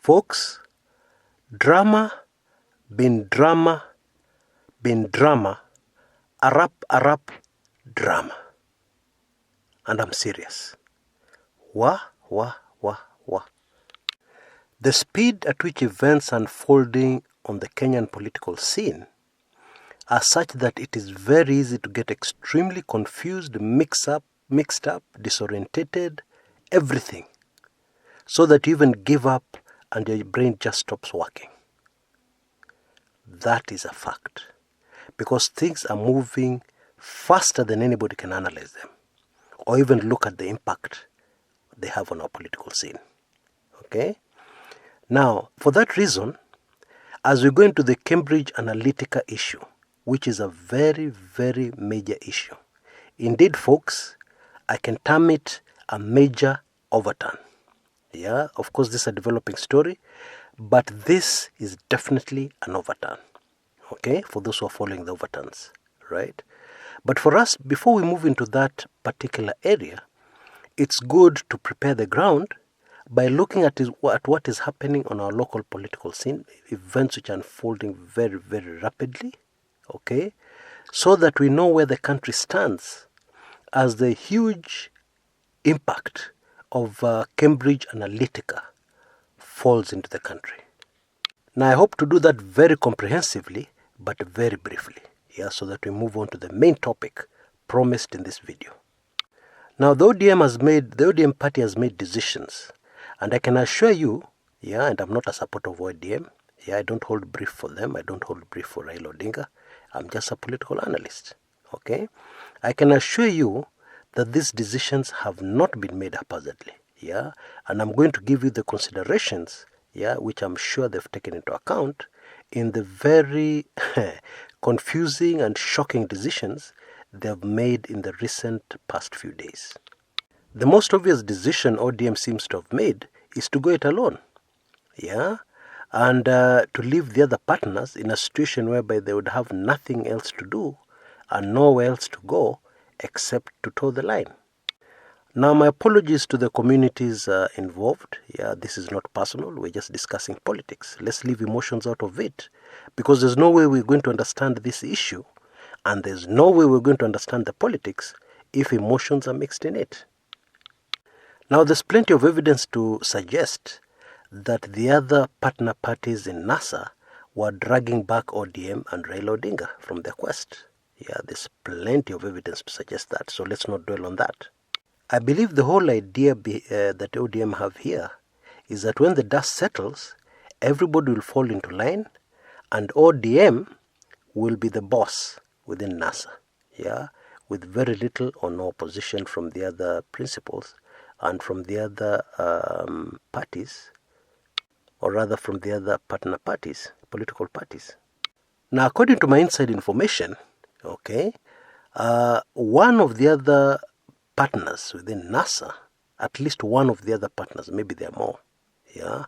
Folks, drama, bin drama, arap, drama. And I'm serious. Wah. The speed at which events are unfolding on the Kenyan political scene are such that it is very easy to get extremely confused, mixed up, disorientated, everything, so that you even give up and your brain just stops working. That is a fact, because things are moving faster than anybody can analyze them, or even look at the impact they have on our political scene. Okay? Now, for that reason, as we go into the Cambridge Analytica issue, which is a very, very major issue. Indeed, folks, I can term it a major overturn. Yeah, of course, this is a developing story, but this is definitely an overturn. Okay, for those who are following the overturns, right? But for us, before we move into that particular area, it's good to prepare the ground by looking at what is happening on our local political scene, events which are unfolding very, very rapidly, okay, so that we know where the country stands as the huge impact of Cambridge Analytica falls into the country. Now, I hope to do that very comprehensively, but very briefly, yeah, so that we move on to the main topic promised in this video. Now, the ODM party has made decisions, and I can assure you, yeah, and I'm not a supporter of ODM, yeah, I don't hold brief for them, I don't hold brief for Raila Odinga, I'm just a political analyst, okay? I can assure you that these decisions have not been made haphazardly, yeah, and I'm going to give you the considerations, yeah, which I'm sure they've taken into account in the very confusing and shocking decisions they've made in the recent past few days. The most obvious decision ODM seems to have made is to go it alone, yeah, and to leave the other partners in a situation whereby they would have nothing else to do and nowhere else to go except to toe the line. Now, my apologies to the communities involved. Yeah, this is not personal. We're just discussing politics. Let's leave emotions out of it, because there's no way we're going to understand this issue, and there's no way we're going to understand the politics if emotions are mixed in it. Now, there's plenty of evidence to suggest that the other partner parties in NASA were dragging back ODM and Raila Odinga from their quest. Yeah, there's plenty of evidence to suggest that, so let's not dwell on that. I believe the whole idea that ODM have here is that when the dust settles, everybody will fall into line, and ODM will be the boss within NASA, yeah, with very little or no opposition from the other principals and from the other parties, or rather from the other partner parties, political parties. Now, according to my inside information, okay, one of the other partners within NASA, at least one of the other partners, maybe there are more, yeah,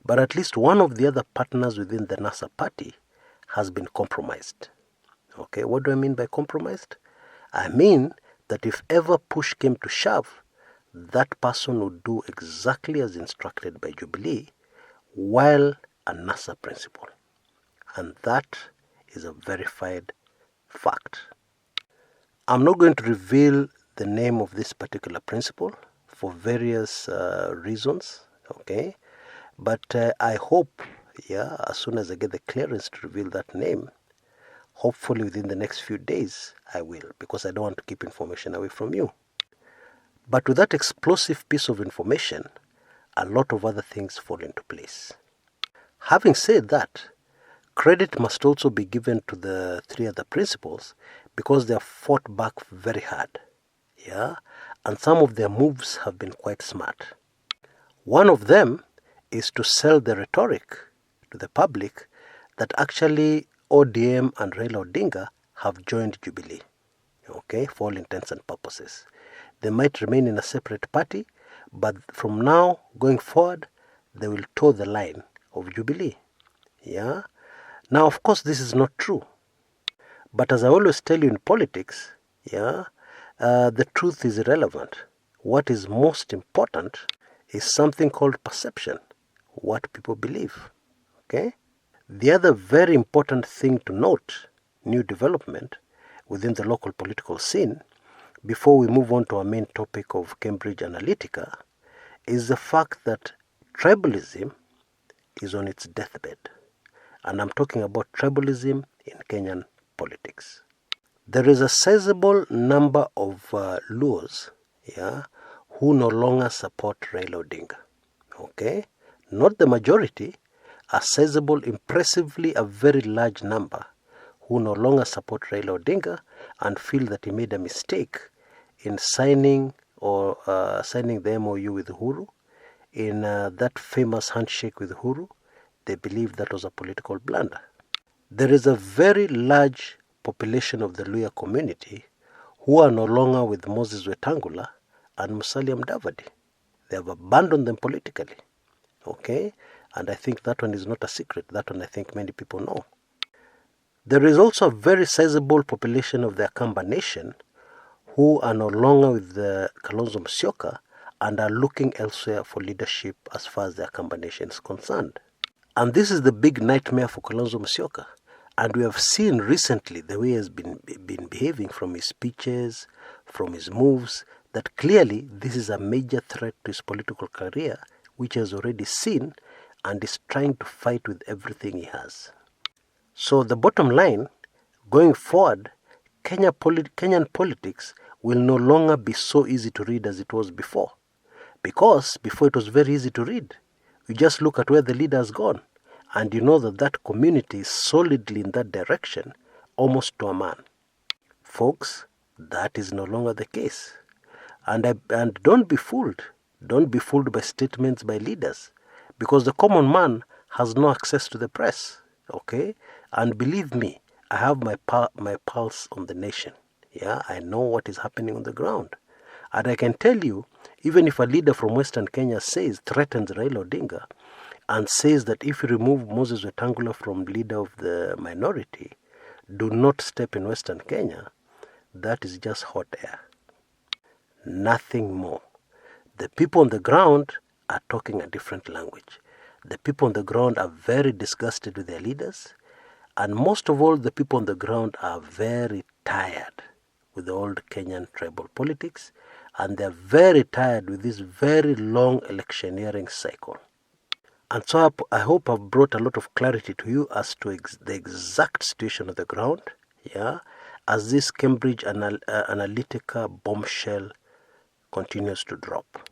but at least one of the other partners within the NASA party has been compromised. Okay, what do I mean by compromised? I mean that if ever push came to shove, that person would do exactly as instructed by Jubilee while a NASA principal. And that is a verified fact. I'm not going to reveal the name of this particular principal for various reasons, okay? But I hope, yeah, as soon as I get the clearance to reveal that name, hopefully within the next few days, I will, because I don't want to keep information away from you. But with that explosive piece of information, a lot of other things fall into place. Having said that, credit must also be given to the three other principals because they have fought back very hard, yeah, and some of their moves have been quite smart. One of them is to sell the rhetoric to the public that actually ODM and Raila Odinga have joined Jubilee, okay, for all intents and purposes. They might remain in a separate party, but from now going forward, they will toe the line of Jubilee, yeah. Now, of course, this is not true, but as I always tell you in politics, yeah, the truth is irrelevant. What is most important is something called perception, what people believe. Okay? The other very important thing to note, new development within the local political scene, before we move on to our main topic of Cambridge Analytica, is the fact that tribalism is on its deathbed. And I'm talking about tribalism in Kenyan politics. There is a sizable number of Luos, who no longer support Raila Odinga. Okay? Not the majority, a sizable, impressively a very large number who no longer support Raila Odinga and feel that he made a mistake in signing the MOU with Uhuru, in that famous handshake with Uhuru. They believe that was a political blunder. There is a very large population of the Luhya community who are no longer with Moses Wetangula and Musalia Mudavadi. They have abandoned them politically. Okay? And I think that one is not a secret. That one I think many people know. There is also a very sizable population of the Akamba nation who are no longer with the Kalonzo Musyoka and are looking elsewhere for leadership as far as the Akamba nation is concerned. And this is the big nightmare for Kalonzo Musyoka. And we have seen recently the way he has been behaving, from his speeches, from his moves, that clearly this is a major threat to his political career, which he has already seen and is trying to fight with everything he has. So the bottom line, going forward, Kenyan politics will no longer be so easy to read as it was before. Because before it was very easy to read. You just look at where the leader has gone, and you know that that community is solidly in that direction, almost to a man. Folks, that is no longer the case. And don't be fooled. Don't be fooled by statements by leaders, because the common man has no access to the press. Okay? And believe me, I have my pulse on the nation. Yeah, I know what is happening on the ground. And I can tell you, even if a leader from Western Kenya threatens Raila Odinga, and says that if you remove Moses Wetangula from leader of the minority, do not step in Western Kenya, that is just hot air. Nothing more. The people on the ground are talking a different language. The people on the ground are very disgusted with their leaders, and most of all, the people on the ground are very tired with the old Kenyan tribal politics, and they're very tired with this very long electioneering cycle. And so I hope I've brought a lot of clarity to you as to the exact situation of the ground, as this Cambridge Analytica bombshell continues to drop.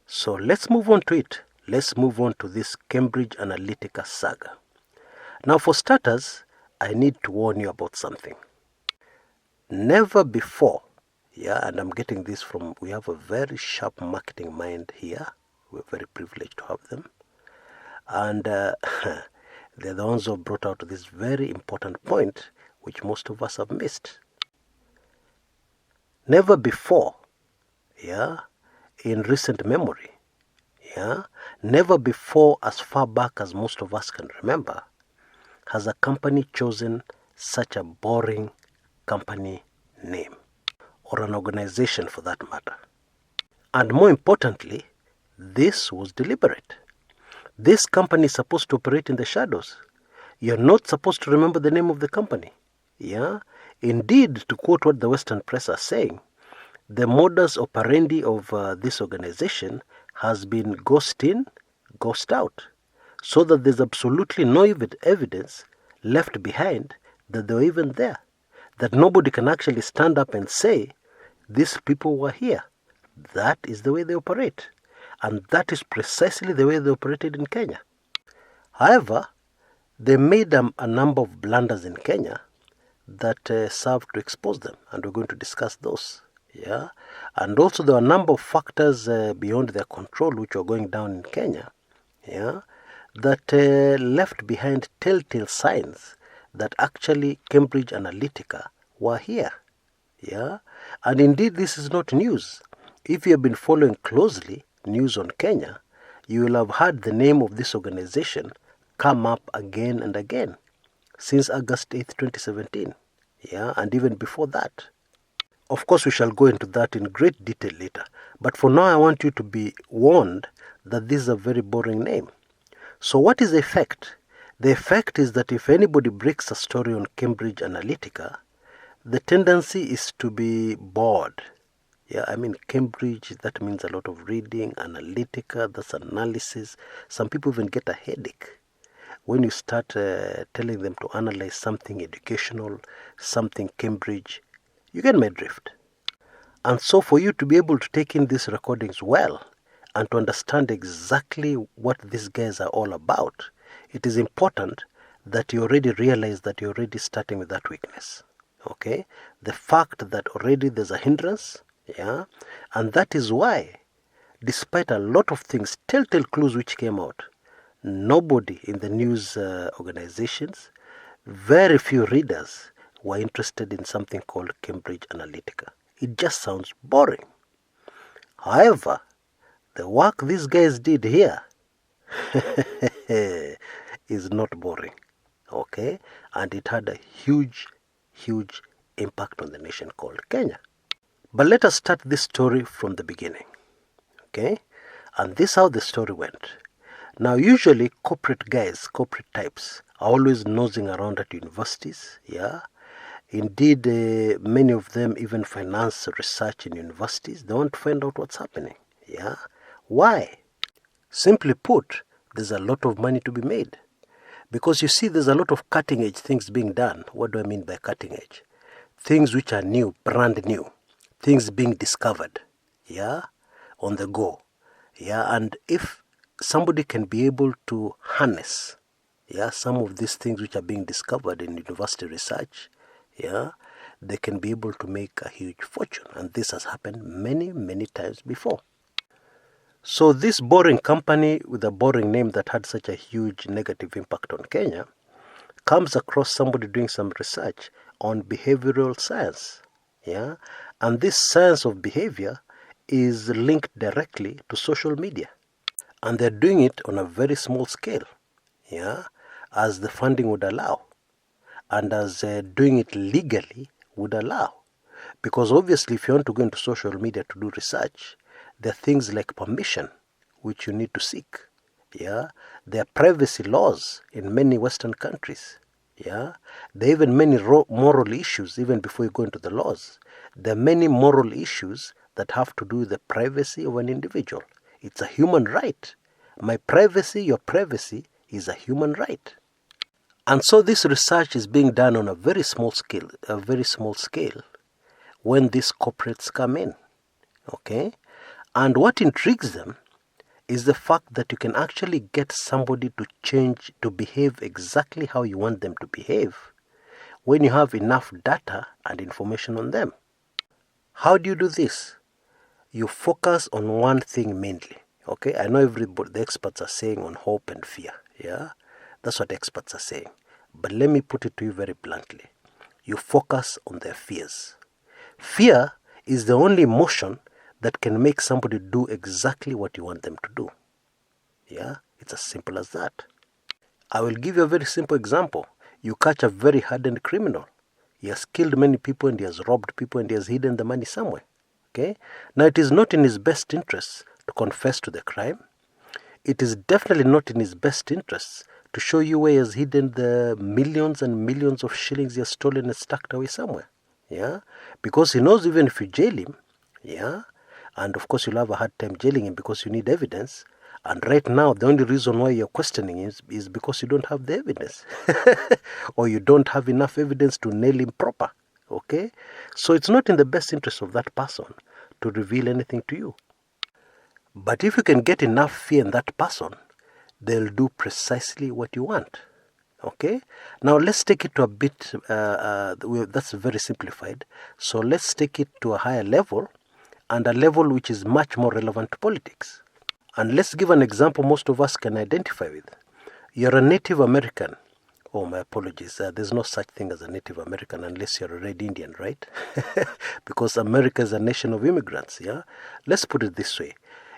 So let's move on to it. Let's move on to this Cambridge Analytica saga. Now, for starters, I need to warn you about something. Never before, and I'm getting this from, we have a very sharp marketing mind here. We're very privileged to have them. And they're the ones who have brought out this very important point, which most of us have missed. Never before, in recent memory, never before, as far back as most of us can remember, has a company chosen such a boring company name, or an organization for that matter. And more importantly, this was deliberate. This company is supposed to operate in the shadows. You're not supposed to remember the name of the company. Indeed, to quote what the Western press are saying, the modus operandi of this organization has been ghost in, ghost out, so that there's absolutely no evidence left behind that they were even there, that nobody can actually stand up and say, these people were here. That is the way they operate. And that is precisely the way they operated in Kenya. However, they made a number of blunders in Kenya that served to expose them, and we're going to discuss those. And also there are a number of factors beyond their control which are going down in Kenya, that left behind telltale signs that actually Cambridge Analytica were here. And indeed, this is not news. If you have been following closely news on Kenya, you will have heard the name of this organization come up again and again since August 8th, 2017. And even before that. Of course, we shall go into that in great detail later. But for now, I want you to be warned that this is a very boring name. So what is the effect? The effect is that if anybody breaks a story on Cambridge Analytica, the tendency is to be bored. Yeah, I mean, Cambridge, that means a lot of reading. Analytica, that's analysis. Some people even get a headache when you start telling them to analyze something educational, something Cambridge. You get my drift. And so for you to be able to take in these recordings well and to understand exactly what these guys are all about, it is important that you already realize that you're already starting with that weakness. Okay? The fact that already there's a hindrance, yeah? And that is why, despite a lot of things, telltale clues which came out, nobody in the news organizations, very few readers were interested in something called Cambridge Analytica. It just sounds boring. However, the work these guys did here is not boring. Okay? And it had a huge impact on the nation called Kenya. But let us start this story from the beginning. Okay? And this is how the story went. Now, usually corporate guys, corporate types, are always nosing around at universities. Yeah? Indeed, many of them even finance research in universities. They want to find out what's happening. Yeah? Why? Simply put, there's a lot of money to be made. Because you see, there's a lot of cutting edge things being done. What do I mean by cutting edge? Things which are new, brand new. Things being discovered. Yeah? On the go. Yeah? And if somebody can be able to harness, yeah, some of these things which are being discovered in university research, yeah, they can be able to make a huge fortune. And this has happened many times before. So this boring company with a boring name that had such a huge negative impact on Kenya comes across somebody doing some research on behavioral science. Yeah? And this science of behavior is linked directly to social media. And they're doing it on a very small scale, yeah, as the funding would allow. And as doing it legally would allow. Because obviously if you want to go into social media to do research, there are things like permission which you need to seek. Yeah? There are privacy laws in many Western countries. Yeah? There are even many moral issues even before you go into the laws. There are many moral issues that have to do with the privacy of an individual. It's a human right. My privacy, your privacy is a human right. And so this research is being done on a very small scale, when these corporates come in. Okay? And what intrigues them is the fact that you can actually get somebody to change, to behave exactly how you want them to behave when you have enough data and information on them. How do you do this? You focus on one thing mainly. Okay, I know the experts are saying on hope and fear. Yeah, that's what experts are saying. But let me put it to you very bluntly. You focus on their fears. Fear is the only emotion that can make somebody do exactly what you want them to do. Yeah, it's as simple as that. I will give you a very simple example. You catch a very hardened criminal. He has killed many people and he has robbed people and he has hidden the money somewhere. Okay? Now it is not in his best interest to confess to the crime. It is definitely not in his best interest to show you where he has hidden the millions and millions of shillings he has stolen and stacked away somewhere. Yeah? Because he knows even if you jail him, yeah, and of course you'll have a hard time jailing him because you need evidence. And right now, the only reason why you're questioning is because you don't have the evidence. Or you don't have enough evidence to nail him proper. Okay? So it's not in the best interest of that person to reveal anything to you. But if you can get enough fear in that person, they'll do precisely what you want. Okay? Now let's take it to a bit, that's very simplified. So let's take it to a higher level, and a level which is much more relevant to politics. And let's give an example most of us can identify with. You're a Native American. Oh, my apologies. There's no such thing as a Native American unless you're a Red Indian, right? Because America is a nation of immigrants, yeah? Let's put it this way.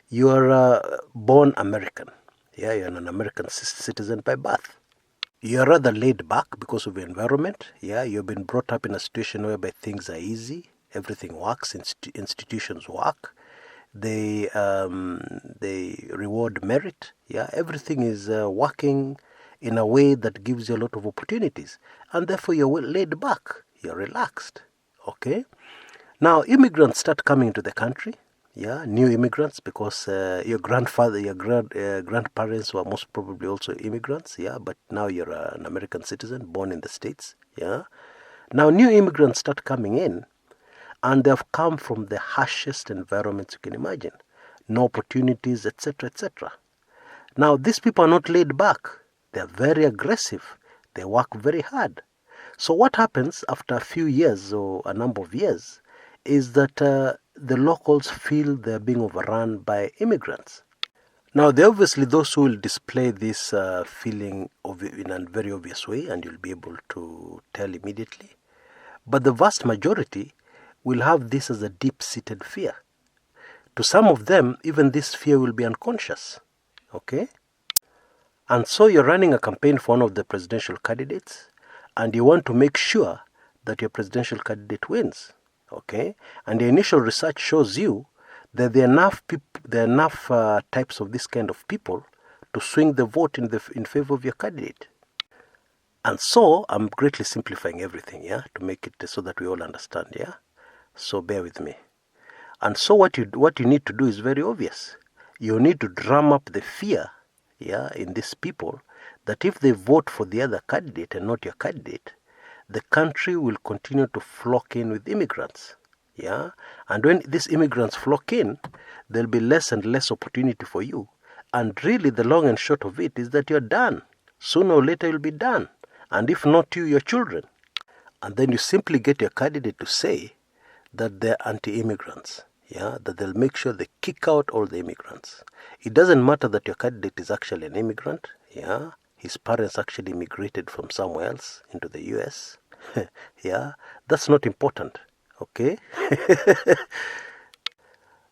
You are born American. Yeah, you're an American citizen by birth. You're rather laid back because of your environment. Yeah, you've been brought up in a situation whereby things are easy. Everything works. Institutions work. they reward merit. Yeah, everything is working in a way that gives you a lot of opportunities, and therefore you're laid back, you're relaxed. Okay. Now immigrants start coming into the country. Yeah, new immigrants, because your grandfather, your grandparents were most probably also immigrants. Yeah, but now you're an American citizen born in the States. Yeah. Now new immigrants start coming in, and they've come from the harshest environments you can imagine. No opportunities, etc., etc. Now these people are not laid back. They're very aggressive. They work very hard. So what happens after a few years or a number of years is that the locals feel they're being overrun by immigrants. Now, there are obviously those who will display this feeling in a very obvious way, and you'll be able to tell immediately. But the vast majority will have this as a deep-seated fear. To some of them, even this fear will be unconscious. Okay? And so you're running a campaign for one of the presidential candidates, and you want to make sure that your presidential candidate wins. Okay? And the initial research shows you that there are enough types of this kind of people to swing the vote in favor of your candidate. And so I'm greatly simplifying everything, yeah, to make it so that we all understand, yeah. So bear with me. And so what you need to do is very obvious. You need to drum up the fear, yeah, in these people, that if they vote for the other candidate and not your candidate, the country will continue to flock in with immigrants. Yeah? And when these immigrants flock in, there'll be less and less opportunity for you. And really the long and short of it is that you're done. Sooner or later you'll be done. And if not you, your children. And then you simply get your candidate to say that they're anti-immigrants. Yeah? That they'll make sure they kick out all the immigrants. It doesn't matter that your candidate is actually an immigrant. Yeah? His parents actually immigrated from somewhere else into the US. Yeah, that's not important. Okay?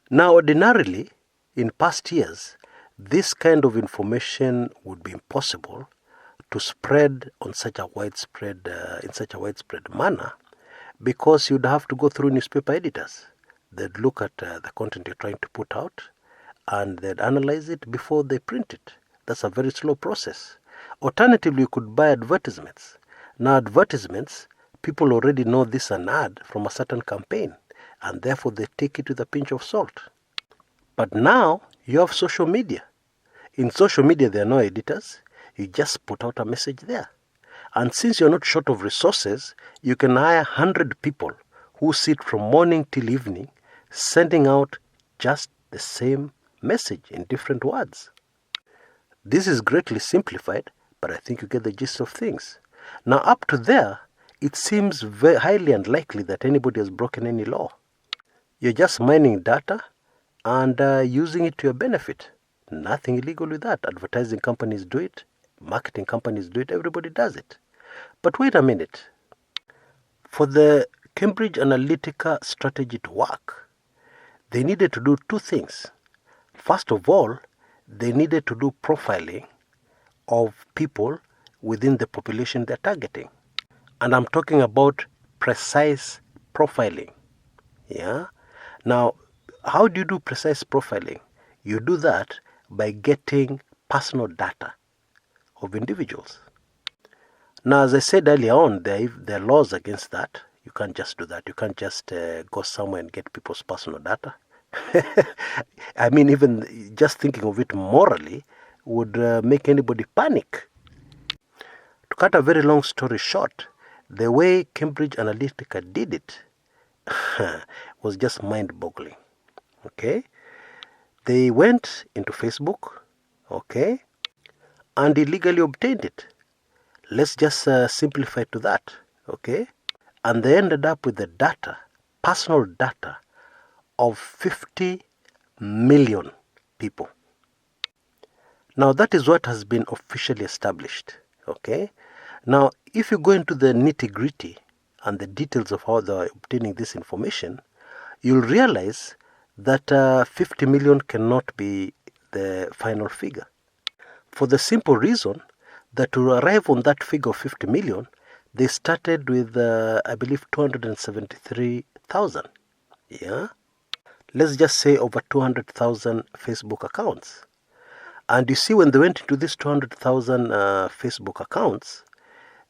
Now, ordinarily, in past years, this kind of information would be impossible to spread in such a widespread manner, because you'd have to go through newspaper editors. They'd look at the content you're trying to put out, and they'd analyze it before they print it. That's a very slow process. Alternatively, you could buy advertisements. Now, advertisements, people already know this is an ad from a certain campaign, and therefore they take it with a pinch of salt. But now, you have social media. In social media, there are no editors. You just put out a message there. And since you're not short of resources, you can hire 100 people who sit from morning till evening, sending out just the same message in different words. This is greatly simplified, but I think you get the gist of things. Now, up to there, it seems very highly unlikely that anybody has broken any law. You're just mining data and using it to your benefit. Nothing illegal with that. Advertising companies do it. Marketing companies do it. Everybody does it. But wait a minute. For the Cambridge Analytica strategy to work, they needed to do two things. First of all, they needed to do profiling of people within the population they're targeting. And I'm talking about precise profiling. Yeah. Now, how do you do precise profiling? You do that by getting personal data of individuals. Now, as I said earlier on, there are laws against that. You can't just do that. You can't just go somewhere and get people's personal data. I mean, even just thinking of it morally would make anybody panic. To cut a very long story short, the way Cambridge Analytica did it was just mind-boggling. Okay? They went into Facebook, okay, and illegally obtained it. Let's just simplify to that, okay? And they ended up with the data, personal data, of 50 million people. Now, that is what has been officially established, okay? Now, if you go into the nitty-gritty and the details of how they're obtaining this information, you'll realize that 50 million cannot be the final figure. For the simple reason that to arrive on that figure of 50 million, they started with, I believe, 273,000. Yeah? let's just say over 200,000 Facebook accounts. And you see, when they went into these 200,000 Facebook accounts,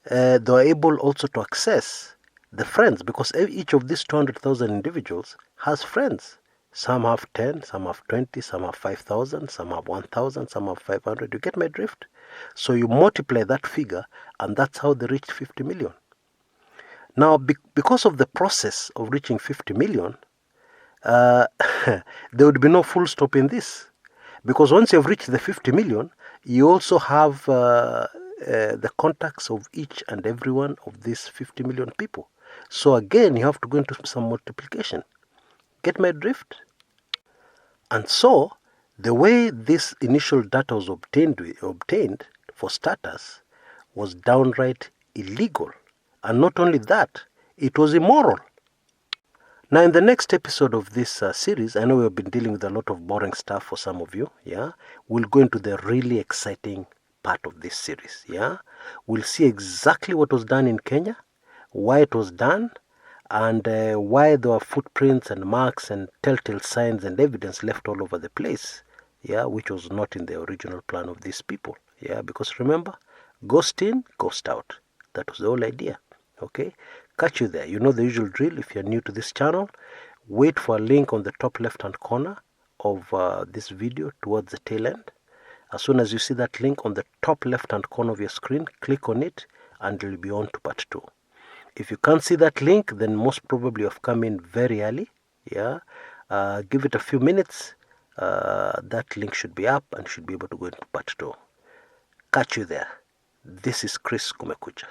they were able also to access the friends, because each of these 200,000 individuals has friends. Some have 10, some have 20, some have 5,000, some have 1,000, some have 500. You get my drift? So you multiply that figure, and that's how they reached 50 million. Now, because of the process of reaching 50 million, there would be no full stop in this. Because once you've reached the 50 million, you also have the contacts of each and every one of these 50 million people. So again, you have to go into some multiplication. Get my drift? And so, the way this initial data was obtained for starters was downright illegal. And not only that, it was immoral. Now, in the next episode of this series, I know we've been dealing with a lot of boring stuff for some of you, yeah? We'll go into the really exciting part of this series, yeah? We'll see exactly what was done in Kenya, why it was done, and why there were footprints and marks and telltale signs and evidence left all over the place, yeah, which was not in the original plan of these people, yeah, because remember, ghost in, ghost out. That was the whole idea, okay? Catch you there. You know the usual drill. If you're new to this channel, wait for a link on the top left-hand corner of this video towards the tail end. As soon as you see that link on the top left-hand corner of your screen, click on it, and you'll be on to part 2. If you can't see that link, then most probably you've come in very early. Yeah, give it a few minutes. That link should be up and should be able to go into part 2. Catch you there. This is Chris Kumekucha.